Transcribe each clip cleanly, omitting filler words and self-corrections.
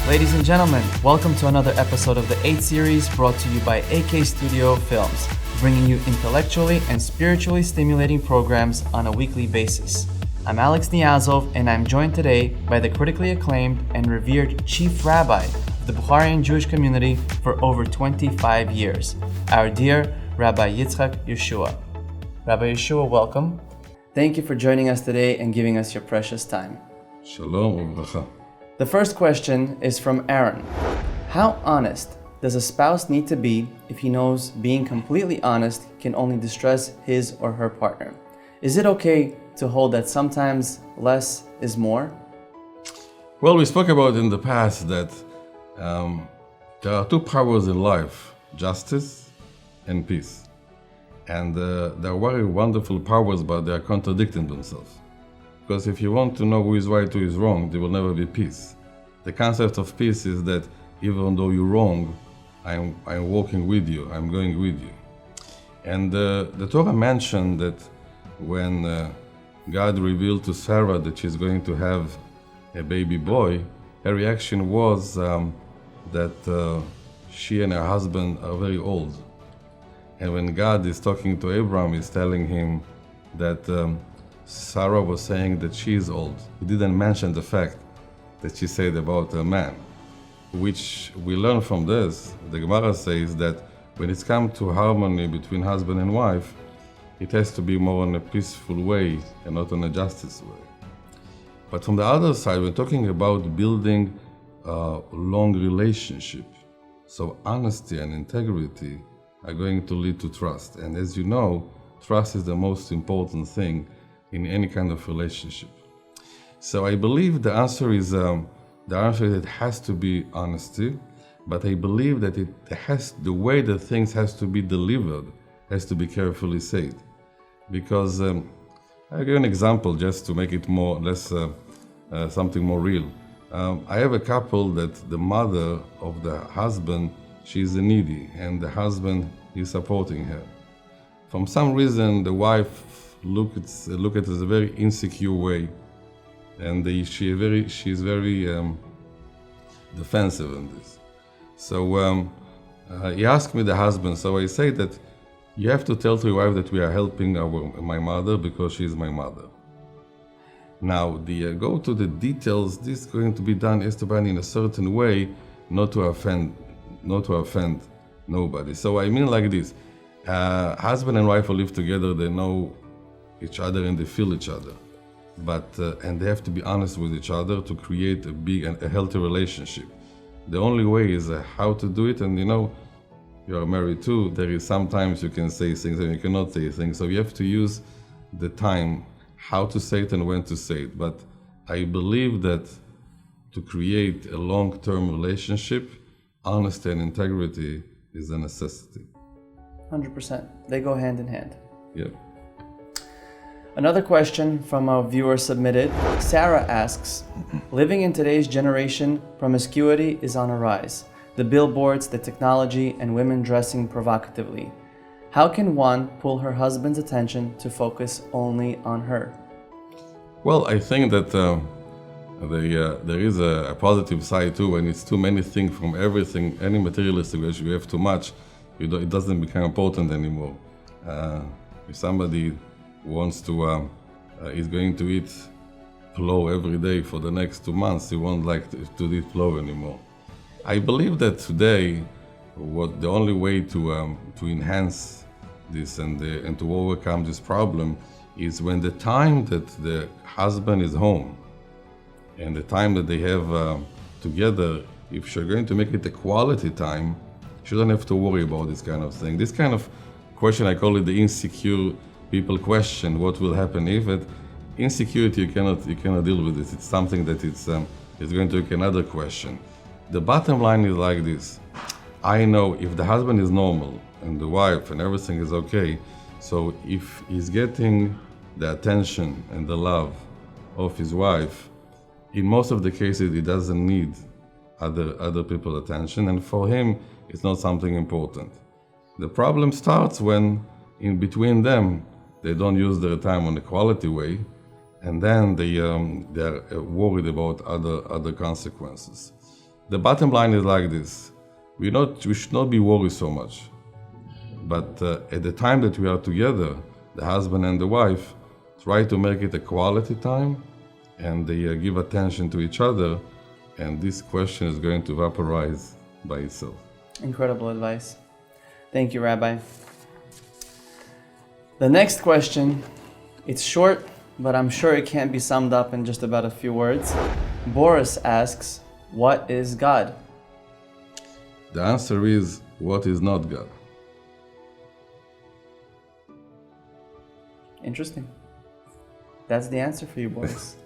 Ladies and gentlemen, welcome to another episode of the 8th series brought to you by AK Studio Films, bringing you intellectually and spiritually stimulating programs on a weekly basis. I'm Alex Niyazov, and I'm joined today by the critically acclaimed and revered Chief Rabbi of the Bukharian Jewish community for over 25 years, our dear Rabbi Yehoshua. Rabbi Yehoshua, welcome. Thank you for joining us today and giving us your precious time. Shalom uvracha. The first question is from Aaron. How honest does a spouse need to be if he knows being completely honest can only distress his or her partner? Is it okay to hold that sometimes less is more? Well, we spoke about in the past that there are two powers in life, justice and peace. And they're very wonderful powers, but they are contradicting themselves. Because if you want to know who is right, who is wrong, there will never be peace. The concept of peace is that even though you're wrong, I'm walking with you, I'm going with you. And the Torah mentioned that when God revealed to Sarah that she's going to have a baby boy, her reaction was that she and her husband are very old. And when God is talking to Abraham, he's telling him that Sarah was saying that she is old. He didn't mention the fact that she said about a man, which we learn from this. The Gemara says that when it's come to harmony between husband and wife, it has to be more in a peaceful way and not in a justice way. But from the other side, we're talking about building a long relationship. So honesty and integrity are going to lead to trust. And as you know, trust is the most important thing in any kind of relationship. So I believe the answer is it has to be honesty, but I believe that the way that things has to be delivered has to be carefully said. Because I'll give you an example just to make it something more real. I have a couple that the mother of the husband, she's needy, and the husband is supporting her. From some reason, the wife look at it as a very insecure way, and she's very defensive in this. So he asked me, the husband, so I say that you have to tell to your wife that we are helping my mother because she is my mother. Now, go to the details. This is going to be done, has to be done in a certain way, not to offend nobody. So I mean like this: husband and wife will live together. They know each other and they feel each other, but and they have to be honest with each other to create a big and a healthy relationship. The only way is how to do it, and you are married too. There is sometimes you can say things and you cannot say things, so you have to use the time how to say it and when to say it. But I believe that to create a long-term relationship, honesty and integrity is a necessity. 100%. They go hand in hand. Yeah. Another question from a viewer submitted. Sarah asks, living in today's generation, promiscuity is on a rise. The billboards, the technology, and women dressing provocatively. How can one pull her husband's attention to focus only on her? Well, I think that there is a positive side too. When it's too many things from everything, any materialistic relation, you have too much, it doesn't become important anymore. If somebody wants to, is going to eat plo every day for the next 2 months, he won't like to eat plo anymore. I believe that today, the only way to enhance this and to overcome this problem is when the time that the husband is home and the time that they have together, if you're going to make it a quality time, you don't have to worry about this kind of thing. This kind of question, I call it the insecure people question, what will happen if it? Insecurity, you cannot deal with it. It's something that it's going to take another question. The bottom line is like this. I know if the husband is normal and the wife and everything is okay, so if he's getting the attention and the love of his wife, in most of the cases he doesn't need other people's attention, and for him it's not something important. The problem starts when in between them they don't use their time on a quality way, and then they're worried about other consequences. The bottom line is like this. We should not be worried so much. But at the time that we are together, the husband and the wife, try to make it a quality time, and they give attention to each other, and this question is going to vaporize by itself. Incredible advice. Thank you, Rabbi. The next question, it's short, but I'm sure it can't be summed up in just about a few words. Boris asks, what is God? The answer is, what is not God? Interesting. That's the answer for you, Boris.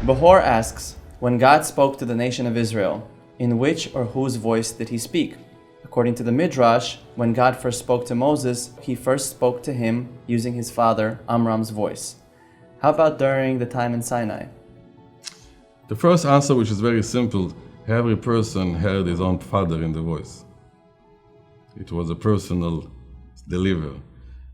Bahor asks, when God spoke to the nation of Israel, in which or whose voice did he speak? According to the Midrash, when God first spoke to Moses, he first spoke to him using his father Amram's voice. How about during the time in Sinai? The first answer, which is very simple, every person heard his own father in the voice. It was a personal delivery.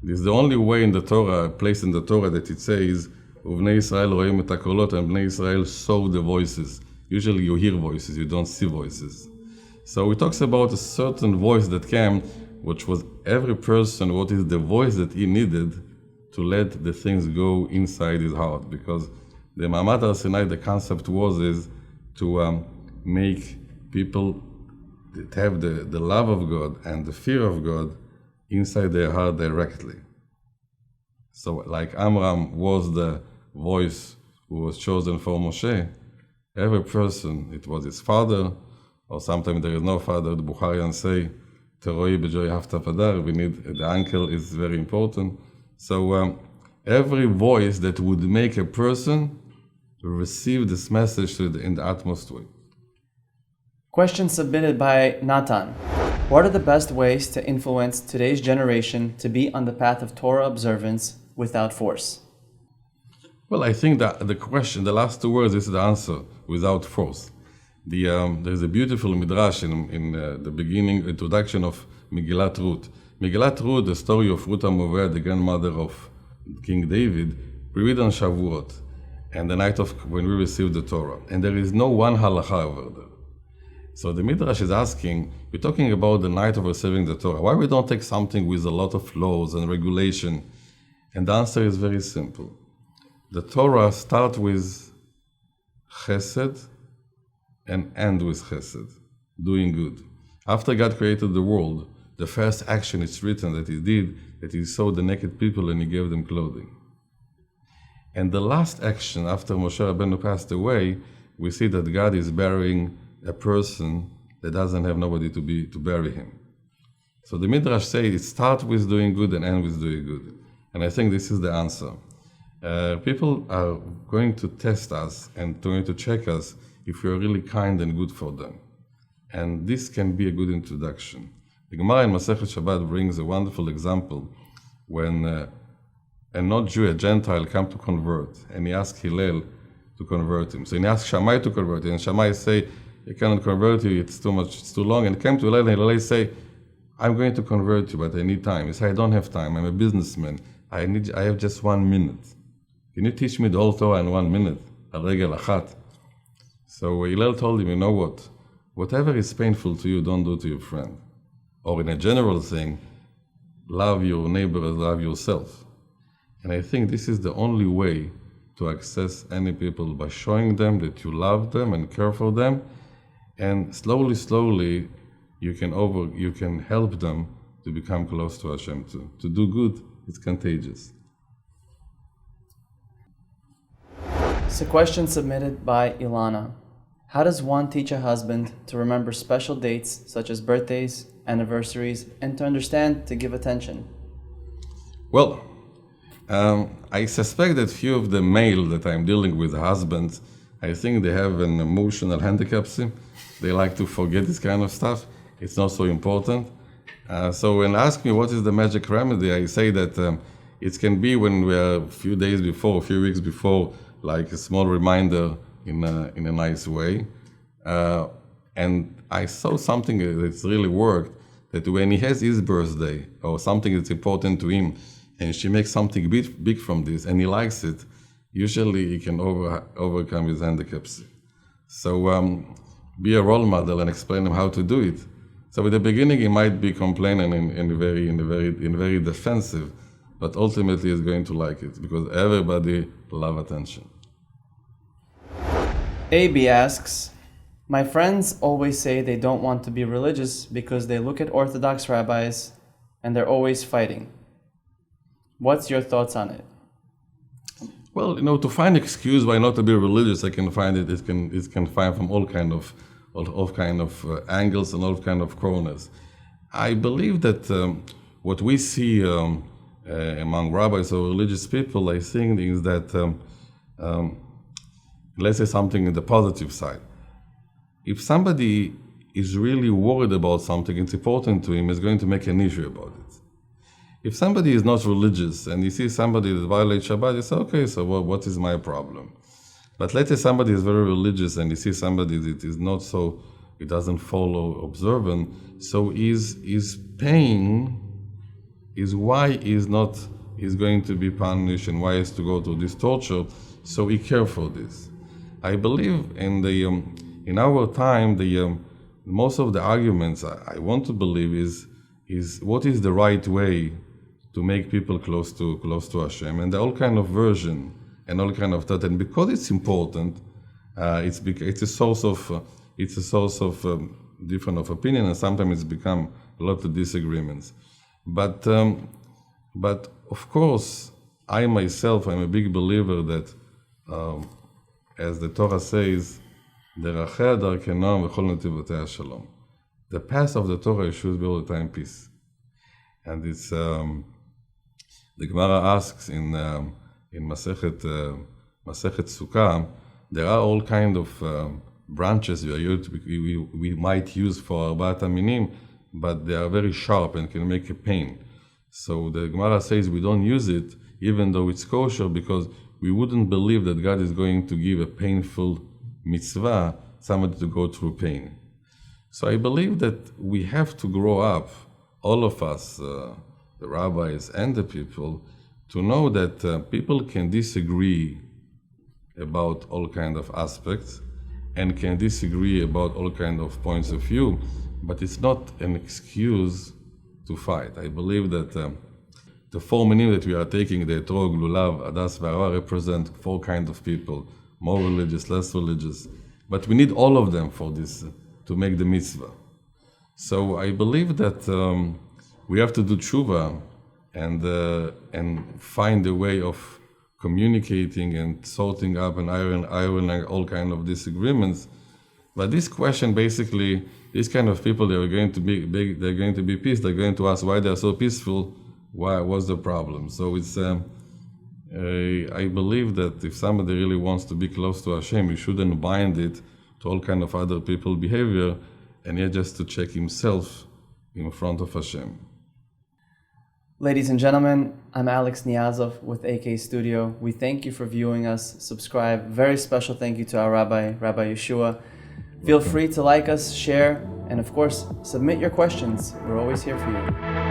It is the only way in the Torah, a place in the Torah that it says, Uvnei Israel ro'im et hakolot, and Bnei Israel saw the voices. Usually you hear voices, you don't see voices. So it talks about a certain voice that came, which was every person, what is the voice that he needed to let the things go inside his heart. Because the Ma'amad Har Sinai, the concept is to make people that have the love of God and the fear of God inside their heart directly. So like Amram was the voice who was chosen for Moshe, every person, it was his father, or sometimes there is no father, the Bukharians say, Teroi b'joy hafta padar, we need, the uncle is very important. So every voice that would make a person receive this message in the utmost way. Question submitted by Nathan. What are the best ways to influence today's generation to be on the path of Torah observance without force? Well, I think that the question, the last two words is the answer, without force. There's a beautiful midrash in the beginning, introduction of Megillat Ruth. Megillat Ruth, the story of Ruth HaMoaviyah, the grandmother of King David, we read on Shavuot, and the night of when we received the Torah. And there is no one halacha over there. So the midrash is asking, we're talking about the night of receiving the Torah. Why we don't take something with a lot of laws and regulation? And the answer is very simple. The Torah starts with chesed and end with chesed, doing good. After God created the world, the first action it's written that he did, that he saw the naked people and he gave them clothing. And the last action, after Moshe Rabbeinu passed away, we see that God is burying a person that doesn't have nobody to bury him. So the Midrash says it starts with doing good and ends with doing good. And I think this is the answer. People are going to test us and going to check us if we are really kind and good for them. And this can be a good introduction. The Gemara in Masechet Shabbat brings a wonderful example when a not-Jew, a Gentile, come to convert, and he asked Hillel to convert him. So he asked Shammai to convert him, and Shammai say, I cannot convert you, it's too much, it's too long. And he came to Hillel, and Hillel say, I'm going to convert you, but I need time. He said, I don't have time, I'm a businessman. I have just 1 minute. Can you teach me the whole Torah in 1 minute? Al regel achat. So Hillel told him, you know what? Whatever is painful to you, don't do to your friend. Or in a general thing, love your neighbor as love yourself. And I think this is the only way to access any people, by showing them that you love them and care for them. And slowly, you can help them to become close to Hashem too. To do good, it's contagious. It's a question submitted by Ilana. How does one teach a husband to remember special dates such as birthdays, anniversaries, and to understand to give attention? Well, I suspect that few of the male that I'm dealing with, husbands, I think they have an emotional handicap. They like to forget this kind of stuff. It's not so important. So when ask me what is the magic remedy, I say that it can be when we are a few days before, a few weeks before, like a small reminder in a nice way. And I saw something that's really worked, that when he has his birthday or something that's important to him, and she makes something big from this, and he likes it, usually he can overcome his handicaps. So be a role model and explain them how to do it. So at the beginning, he might be complaining in very defensive, but ultimately he's going to like it because everybody love attention. AB asks, my friends always say they don't want to be religious because they look at Orthodox rabbis and they're always fighting. What's your thoughts on it? Well, to find excuse why not to be religious, I can find it. It can find from all kind of angles and all kind of corners. I believe that what we see among rabbis or religious people, I think, is that let's say something in the positive side. If somebody is really worried about something, it's important to him, is going to make an issue about it. If somebody is not religious and you see somebody that violates Shabbat, you say, okay, so what is my problem? But let's say somebody is very religious and you see somebody that is not so, it doesn't follow observant, so his pain is why he's going to be punished and why he has to go through this torture, so he cares for this. I believe in our time, most of the arguments I want to believe is what is the right way to make people close to Hashem, and all kind of version and all kind of thought. And because it's important, it's a source of different of opinion, and sometimes it's become a lot of disagreements. But of course, I myself am a big believer that, as the Torah says, the path of the Torah should be all the time peace. And it's the Gemara asks in Masechet Sukkah, there are all kind of branches we might use for Arbaat Aminim, but they are very sharp and can make a pain. So the Gemara says we don't use it even though it's kosher, because we wouldn't believe that God is going to give a painful mitzvah somebody to go through pain. So I believe that we have to grow up, all of us, the rabbis and the people, to know that people can disagree about all kind of aspects and can disagree about all kind of points of view, but it's not an excuse to fight. I believe that the four minim that we are taking, the etrog, lulav, adas, v'ara, represent four kinds of people, more religious, less religious, but we need all of them for this, to make the mitzvah. So I believe that we have to do tshuva and find a way of communicating and sorting up and ironing all kind of disagreements. But this question, basically, these kind of people, they're going to be peace. They're going to ask why they're so peaceful. What's the problem? So it's I believe that if somebody really wants to be close to Hashem, he shouldn't bind it to all kind of other people's behavior, and yet just to check himself in front of Hashem. Ladies and gentlemen, I'm Alex Niyazov with AK Studio. We thank you for viewing us. Subscribe. Very special thank you to our Rabbi Yehoshua. Feel free to like us, share, and of course, submit your questions. We're always here for you.